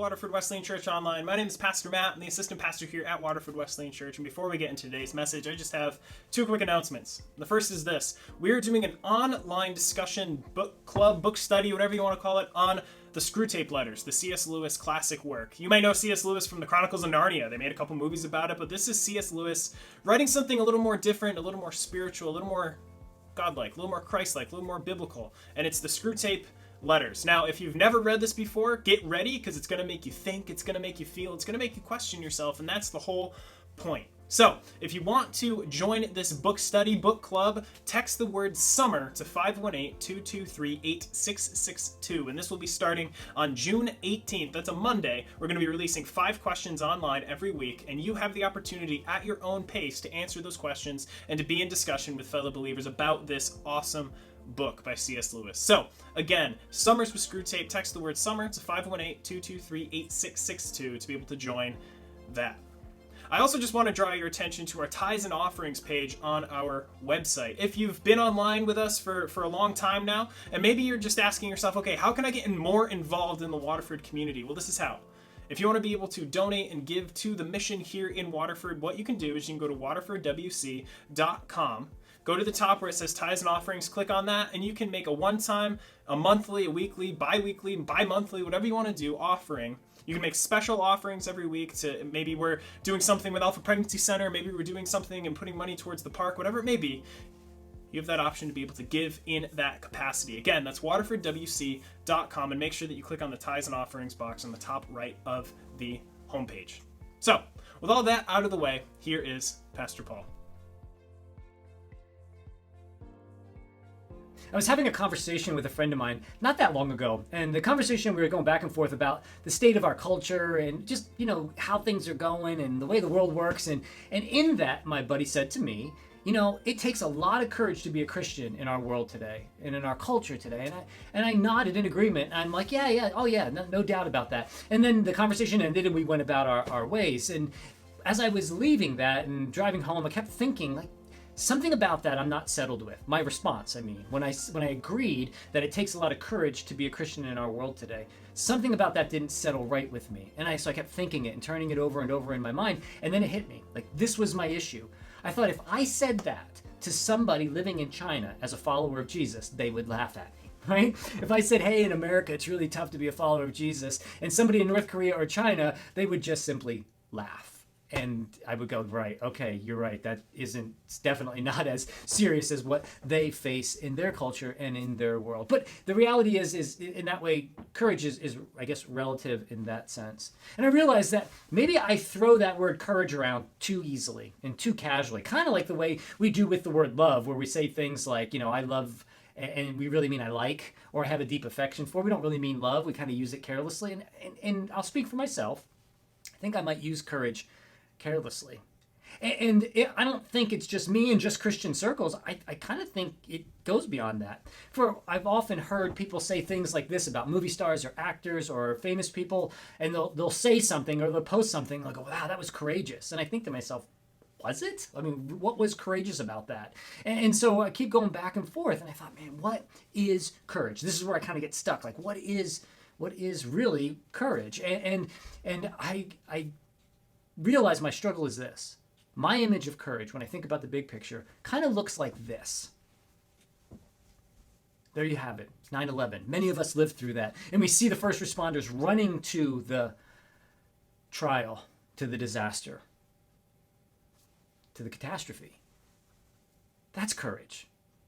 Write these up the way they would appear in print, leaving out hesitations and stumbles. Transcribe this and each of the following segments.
Waterford Wesleyan Church Online. My name is Pastor Matt. I'm the assistant pastor here at Waterford Wesleyan Church. And before we get into today's message, I just have two quick announcements. The first is this. We're doing an online discussion, book club, book study, whatever you want to call it, on the Screwtape Letters, the C.S. Lewis classic work. You might know C.S. Lewis from the Chronicles of Narnia. They made a couple movies about it, but this is C.S. Lewis writing something a little more different, a little more spiritual, a little more godlike, a little more Christ-like, a little more biblical. And it's the Screwtape Letters. Now, if you've never read this before, get ready, because it's going to make you think, it's going to make you feel, it's going to make you question yourself, and that's the whole point. So, if you want to join this book study, book club, text the word SUMMER to 518-223-8662, and this will be starting on June 18th. That's a Monday. We're going to be releasing 5 questions online every week, and you have the opportunity at your own pace to answer those questions and to be in discussion with fellow believers about this awesome book by C.S. Lewis. So, again, Summers with Screwtape. Text the word SUMMER to 518-223-8662 to be able to join that. I also just want to draw your attention to our tithes and offerings page on our website. If you've been online with us for a long time now, and maybe you're just asking yourself, okay, how can I get more involved in the Waterford community? Well, this is how. If you want to be able to donate and give to the mission here in Waterford, what you can do is you can go to waterfordwc.com. Go to the top where it says Tithes and Offerings, click on that, and you can make a one-time, a monthly, a weekly, bi-weekly, bi-monthly, whatever you want to do, offering. You can make special offerings every week to maybe we're doing something with Alpha Pregnancy Center, maybe we're doing something and putting money towards the park, whatever it may be. You have that option to be able to give in that capacity. Again, that's waterfordwc.com, and make sure that you click on the Tithes and Offerings box on the top right of the homepage. So, with all that out of the way, here is Pastor Paul. I was having a conversation with a friend of mine not that long ago, and the conversation we were going back and forth about the state of our culture and just, how things are going and the way the world works. And in that, my buddy said to me, it takes a lot of courage to be a Christian in our world today and in our culture today. And I nodded in agreement. I'm like, no doubt about that. And then the conversation ended and we went about our ways. And as I was leaving that and driving home, I kept thinking, something about that I'm not settled with. My response, when I agreed that it takes a lot of courage to be a Christian in our world today, something about that didn't settle right with me. And so I kept thinking it and turning it over and over in my mind. And then it hit me. This was my issue. I thought if I said that to somebody living in China as a follower of Jesus, they would laugh at me. Right? If I said, hey, in America, it's really tough to be a follower of Jesus, and somebody in North Korea or China, they would just simply laugh. And I would go, right, okay, you're right. It's definitely not as serious as what they face in their culture and in their world. But the reality is in that way, courage is, I guess, relative in that sense. And I realized that maybe I throw that word courage around too easily and too casually, kind of like the way we do with the word love, where we say things like, I love, and we really mean I like, or have a deep affection for. We don't really mean love. We kind of use it carelessly. And I'll speak for myself. I think I might use courage carelessly. And I don't think it's just me and just Christian circles. I kind of think it goes beyond that. I've often heard people say things like this about movie stars or actors or famous people, and they'll say something or they'll post something like, wow, that was courageous. And I think to myself, was it? What was courageous about that? And so I keep going back and forth, and I thought, man, what is courage? This is where I kind of get stuck. What is really courage? And I realize my struggle is this. My image of courage, when I think about the big picture, kind of looks like this. There you have it, 9/11. Many of us lived through that. And we see the first responders running to the trial, to the disaster, to the catastrophe. That's courage.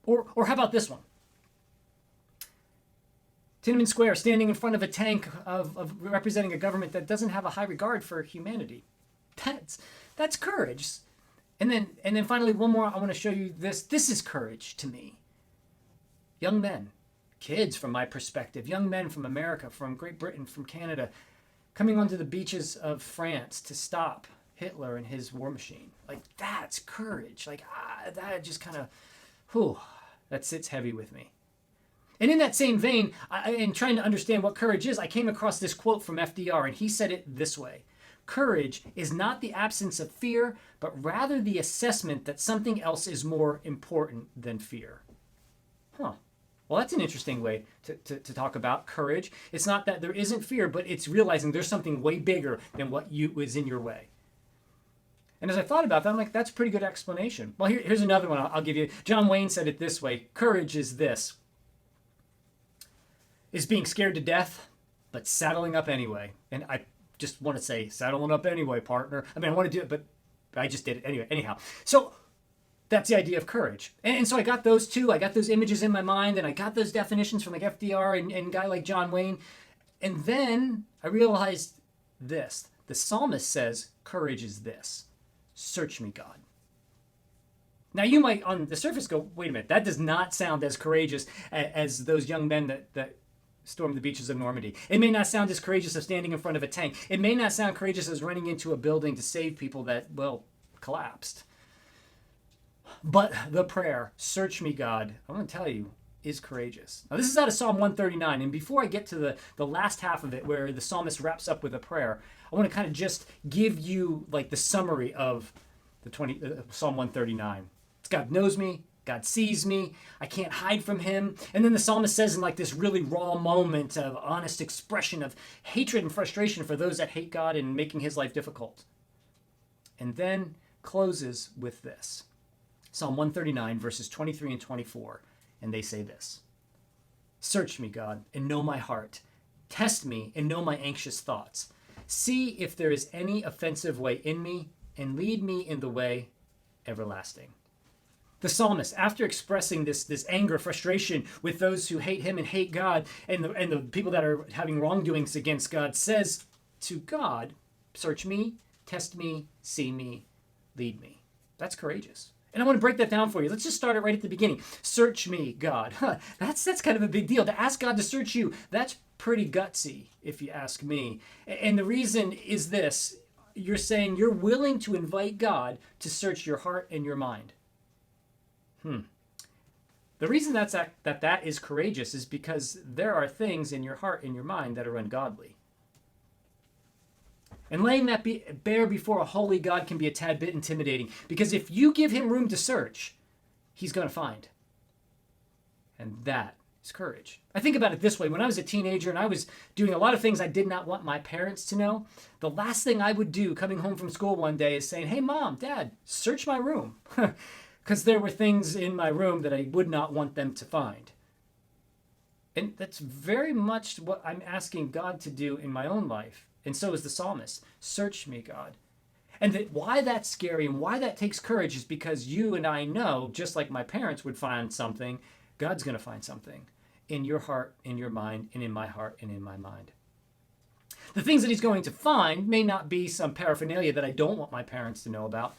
Or how about this one? Tiananmen Square, standing in front of a tank of representing a government that doesn't have a high regard for humanity. That's courage. And then finally, one more. I want to show you this. This is courage to me. Young men, kids from my perspective, young men from America, from Great Britain, from Canada, coming onto the beaches of France to stop Hitler and his war machine. That's courage. That just kind of, that sits heavy with me. And in that same vein, in trying to understand what courage is, I came across this quote from FDR, and he said it this way. Courage is not the absence of fear, but rather the assessment that something else is more important than fear. Well, that's an interesting way to talk about courage. It's not that there isn't fear, but it's realizing there's something way bigger than what is in your way. And as I thought about that, I'm like, that's a pretty good explanation. Well, here's another one I'll give you. John Wayne said it this way: courage is this, is being scared to death, but saddling up anyway. And I just want to say, saddling up anyway, partner. I mean, I want to do it, but I just did it anyway. Anyhow, so that's the idea of courage. And so I got those two. I got those images in my mind, and I got those definitions from like FDR and a guy like John Wayne. And then I realized this. The psalmist says, courage is this: search me, God. Now you might on the surface go, wait a minute, that does not sound as courageous as those young men that stormed the beaches of Normandy. It may not sound as courageous as standing in front of a tank. It may not sound courageous as running into a building to save people that, well, collapsed. But the prayer, search me, God, I want to tell you, is courageous. Now, this is out of Psalm 139. And before I get to the last half of it, where the psalmist wraps up with a prayer, I want to kind of just give you like the summary of the Psalm 139. It's God knows me. God sees me. I can't hide from him. And then the psalmist says in like this really raw moment of honest expression of hatred and frustration for those that hate God and making his life difficult. And then closes with this. Psalm 139, verses 23 and 24, and they say this: search me, God, and know my heart. Test me and know my anxious thoughts. See if there is any offensive way in me, and lead me in the way everlasting. The psalmist, after expressing this anger, frustration with those who hate him and hate God, and the people that are having wrongdoings against God, says to God, search me, test me, see me, lead me. That's courageous. And I want to break that down for you. Let's just start it right at the beginning. Search me, God. That's kind of a big deal. To ask God to search you, that's pretty gutsy, if you ask me. And the reason is this: you're saying you're willing to invite God to search your heart and your mind. The reason that is courageous is because there are things in your heart and your mind that are ungodly. And laying that bare before a holy God can be a tad bit intimidating, because if you give him room to search, he's going to find. And that is courage. I think about it this way. When I was a teenager and I was doing a lot of things I did not want my parents to know, the last thing I would do coming home from school one day is saying, hey, Mom, Dad, search my room. Because there were things in my room that I would not want them to find. And that's very much what I'm asking God to do in my own life. And so is the psalmist. Search me, God. And why that's scary and why that takes courage is because you and I know, just like my parents would find something, God's going to find something in your heart, in your mind, and in my heart and in my mind. The things that he's going to find may not be some paraphernalia that I don't want my parents to know about.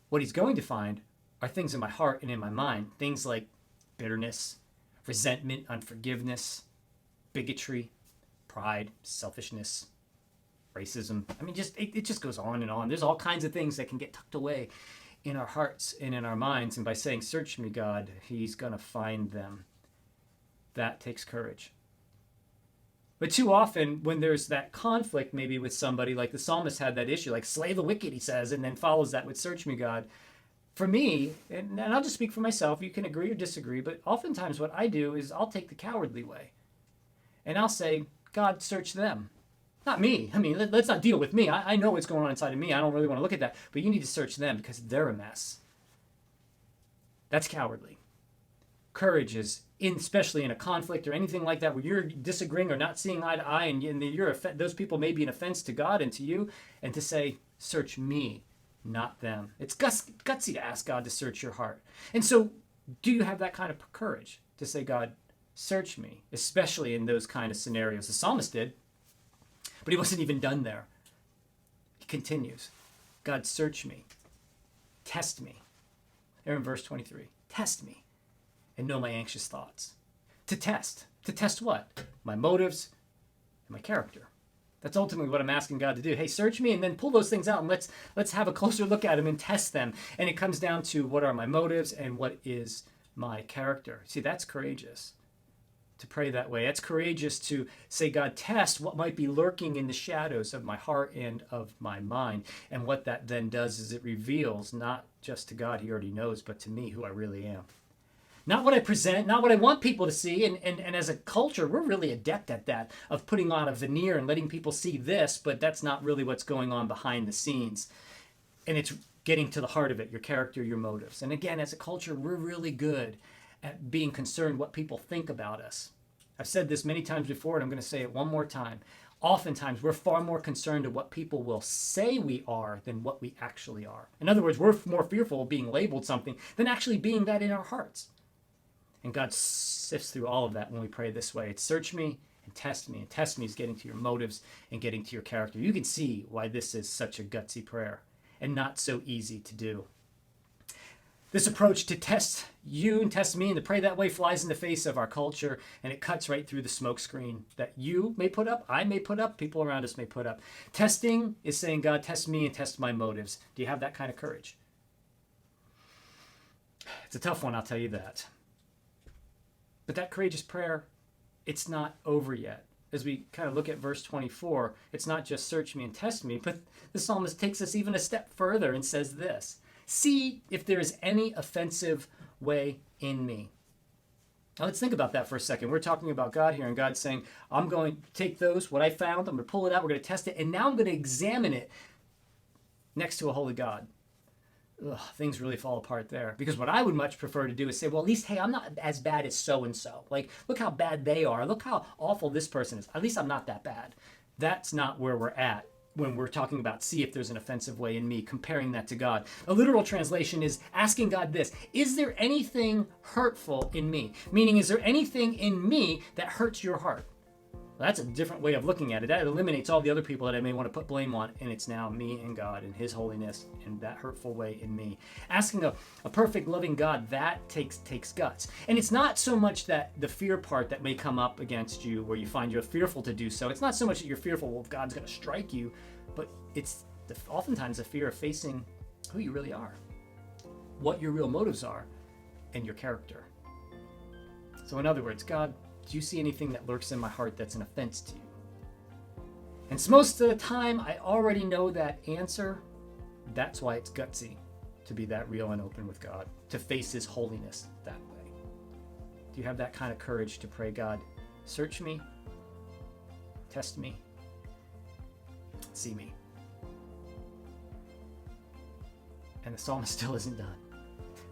What he's going to find are things in my heart and in my mind. Things like bitterness, resentment, unforgiveness, bigotry, pride, selfishness, racism. I mean, it just goes on and on. There's all kinds of things that can get tucked away in our hearts and in our minds. And by saying, search me, God, he's going to find them. That takes courage. But too often, when there's that conflict maybe with somebody, like the psalmist had that issue, like slay the wicked, he says, and then follows that with search me, God. For me, and I'll just speak for myself, you can agree or disagree, but oftentimes what I do is I'll take the cowardly way. And I'll say, God, search them. Not me. I mean, let's not deal with me. I know what's going on inside of me. I don't really want to look at that. But you need to search them because they're a mess. That's cowardly. Courage is, especially in a conflict or anything like that, where you're disagreeing or not seeing eye to eye, and those people may be an offense to God and to you, and to say, search me, not them. It's gutsy to ask God to search your heart. And so, do you have that kind of courage to say, God, search me, especially in those kind of scenarios? The psalmist did. But he wasn't even done there. He continues. God, search me. Test me. There in verse 23. Test me and know my anxious thoughts. To test. To test what? My motives and my character. That's ultimately what I'm asking God to do. Hey, search me and then pull those things out and let's have a closer look at them and test them. And it comes down to what are my motives and what is my character. See, that's courageous. To pray that way. It's courageous to say, God, test what might be lurking in the shadows of my heart and of my mind. And what that then does is it reveals not just to God, he already knows, but to me who I really am. Not what I present, not what I want people to see. And as a culture, we're really adept at that, of putting on a veneer and letting people see this, but that's not really what's going on behind the scenes. And it's getting to the heart of it, your character, your motives. And again, as a culture, we're really good at being concerned what people think about us. I've said this many times before, and I'm going to say it one more time. Oftentimes, we're far more concerned of what people will say we are than what we actually are. In other words, we're more fearful of being labeled something than actually being that in our hearts. And God sifts through all of that when we pray this way. It's search me and test me. And test me is getting to your motives and getting to your character. You can see why this is such a gutsy prayer and not so easy to do. This approach to test you and test me and to pray that way flies in the face of our culture, and it cuts right through the smoke screen that you may put up, I may put up, people around us may put up. Testing is saying, God, test me and test my motives. Do you have that kind of courage? It's a tough one, I'll tell you that. But that courageous prayer, it's not over yet. As we kind of look at verse 24, it's not just search me and test me, but the psalmist takes us even a step further and says this: see if there is any offensive way in me. Now let's think about that for a second. We're talking about God here, and God's saying, I'm going to take what I found, I'm going to pull it out, we're going to test it, and now I'm going to examine it next to a holy God. Ugh, things really fall apart there. Because what I would much prefer to do is say, well, at least, hey, I'm not as bad as so-and-so. Like, look how bad they are. Look how awful this person is. At least I'm not that bad. That's not where we're at when we're talking about see if there's an offensive way in me, comparing that to God. A literal translation is asking God this: is there anything hurtful in me? Meaning, is there anything in me that hurts your heart? Well, that's a different way of looking at it. That eliminates all the other people that I may want to put blame on, and it's now me and God and His holiness and that hurtful way in me. Asking a perfect, loving God, that takes guts. And it's not so much that the fear part that may come up against you where you find you're fearful to do so. It's not so much that you're fearful, well, if God's going to strike you, but it's oftentimes a fear of facing who you really are, what your real motives are, and your character. So in other words, God, do you see anything that lurks in my heart that's an offense to you? And so most of the time, I already know that answer. That's why it's gutsy to be that real and open with God, to face His holiness that way. Do you have that kind of courage to pray, God, search me, test me, see me? And the psalmist still isn't done.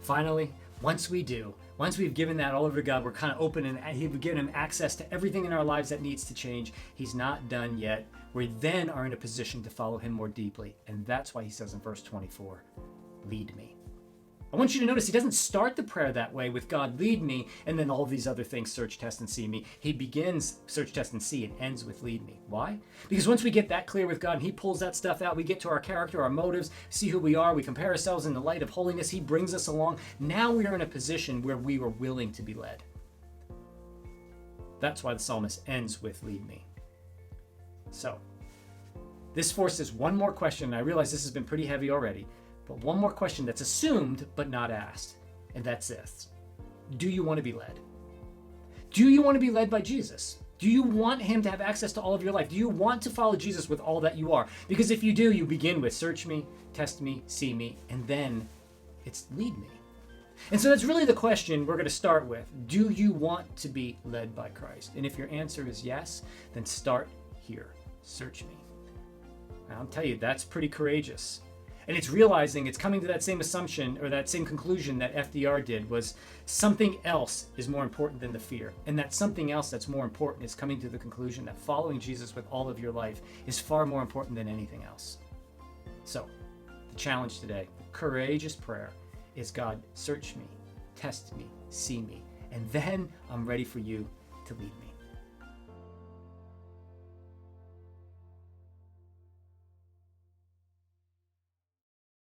Finally, once we've given that all over to God, we're kind of open and we've given Him access to everything in our lives that needs to change. He's not done yet. We then are in a position to follow Him more deeply. And that's why He says in verse 24, lead me. I want you to notice He doesn't start the prayer that way with God, lead me, and then all these other things, search, test, and see me. He begins search, test, and see, and ends with lead me. Why? Because once we get that clear with God and He pulls that stuff out, we get to our character, our motives, see who we are, we compare ourselves in the light of holiness, He brings us along. Now we are in a position where we are willing to be led. That's why the psalmist ends with lead me. So, this forces one more question. I realize this has been pretty heavy already. But one more question that's assumed but not asked, and that's this: do you want to be led? Do you want to be led by Jesus? Do you want Him to have access to all of your life? Do you want to follow Jesus with all that you are? Because if you do, you begin with search me, test me, see me, and then it's lead me. And so that's really the question we're going to start with. Do you want to be led by Christ? And if your answer is yes, then start here. Search me. And I'll tell you, that's pretty courageous. And it's realizing, it's coming to that same assumption or that same conclusion that FDR did, was something else is more important than the fear. And that something else that's more important is coming to the conclusion that following Jesus with all of your life is far more important than anything else. So, the challenge today, the courageous prayer, is God, search me, test me, see me, and then I'm ready for you to lead me.